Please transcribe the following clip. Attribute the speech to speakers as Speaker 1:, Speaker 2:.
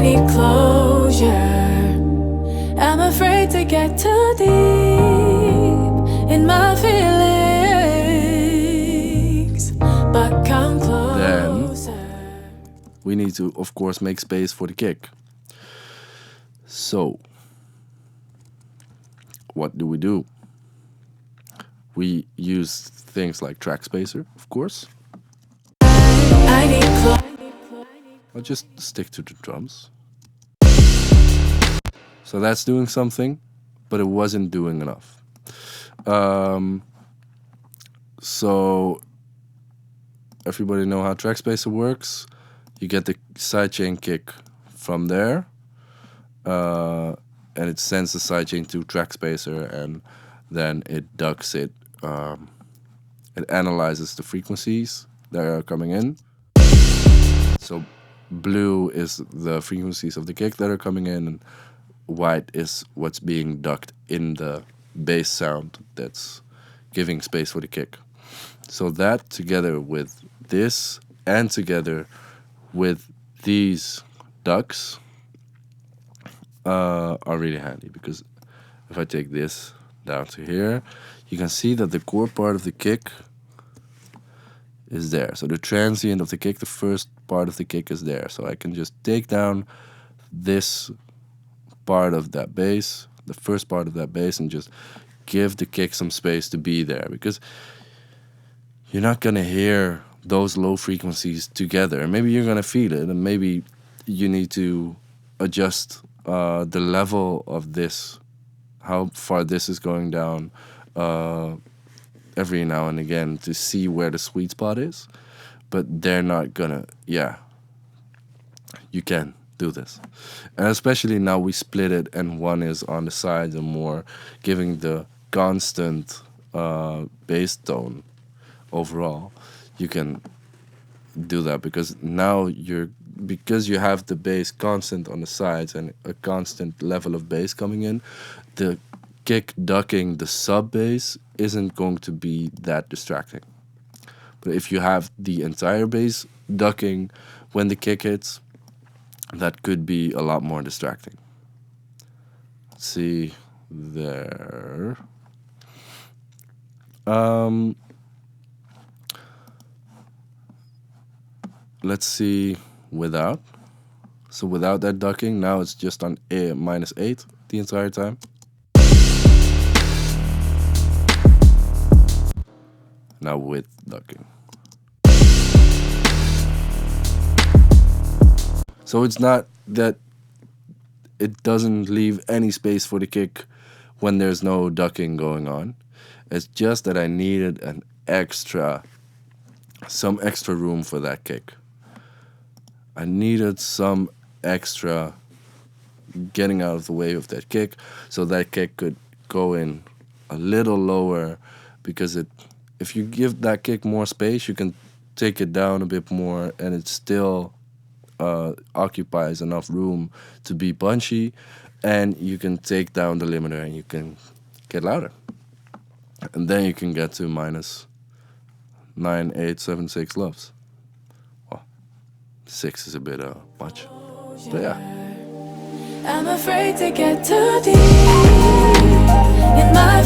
Speaker 1: need closure. I'm afraid to get too deep in my feelings, but come closer.
Speaker 2: Then we need to, of course, make space for the kick. So, what do? We use things like track spacer, of course.
Speaker 1: I need closure.
Speaker 2: I'll just stick to the drums. So that's doing something, but it wasn't doing enough. So everybody know how track spacer works. You get the sidechain kick from there, and it sends the sidechain to track spacer, and then it ducks it. It analyzes the frequencies that are coming in. So blue is the frequencies of the kick that are coming in, and white is what's being ducked in the bass sound that's giving space for the kick. So that together with this and together with these ducks are really handy, because if I take this down to here, you can see that the core part of the kick is there. So the transient of the kick, the first part of the kick is there. So I can just take down this part of that bass, the first part of that bass, and just give the kick some space to be there, because you're not gonna hear those low frequencies together. Maybe you're gonna feel it, and maybe you need to adjust the level of this, how far this is going down every now and again to see where the sweet spot is. But they're not gonna, you can do this. And especially now we split it and one is on the sides and more, giving the constant bass tone overall. You can do that because now because you have the bass constant on the sides and a constant level of bass coming in, the kick ducking the sub bass isn't going to be that distracting. But if you have the entire bass ducking when the kick hits, that could be a lot more distracting. Let's see there. Let's see without. So without that ducking, now it's just on -8 the entire time. Now with ducking. So it's not that it doesn't leave any space for the kick when there's no ducking going on. It's just that I needed some extra room for that kick. I needed some extra getting out of the way of that kick, so that kick could go in a little lower, because if you give that kick more space, you can take it down a bit more, and it still occupies enough room to be punchy, and you can take down the limiter and you can get louder. And then you can get to -9.876 loves. Well, 6 is a bit much, but yeah.
Speaker 1: I'm afraid to get too deep in my